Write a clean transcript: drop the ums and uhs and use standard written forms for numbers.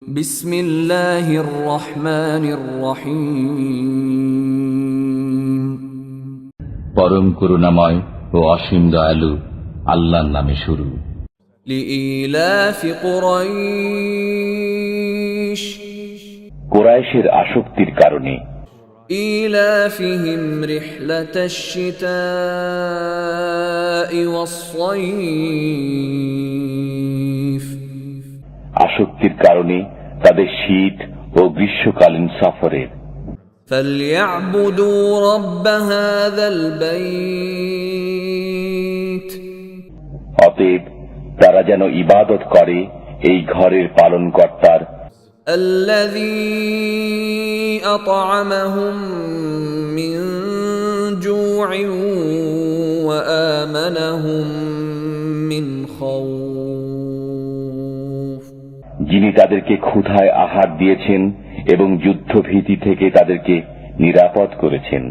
বিসমিল্লাহির রহমানির রহিম। পরম করুণাময় ও অসীম দয়ালু আল্লাহর নামে শুরু। লিইলাফি কুরাইশ, কুরাইশের আসক্তির কারণে। ইলাফিহিম রিহলাতাশ শিতাই ওয়াস-সাইফ, আসক্তির কারণে তাদের শীত ও গ্রীষ্মকালীন সফরের। ফালইয়াবুদু রাব্ব হাযাল বাইত, অতএব তারা যেন ইবাদত করে এই ঘরের পালনকর্তার, আল্লাযী আত'আমাহুম মিন জু'ইন ওয়া আমানাহুম মিন খাউফ, যিনি তাদেরকে ক্ষুধায় আহার দিয়েছেন এবং যুদ্ধভীতি থেকে তাদেরকে নিরাপদ করেছেন।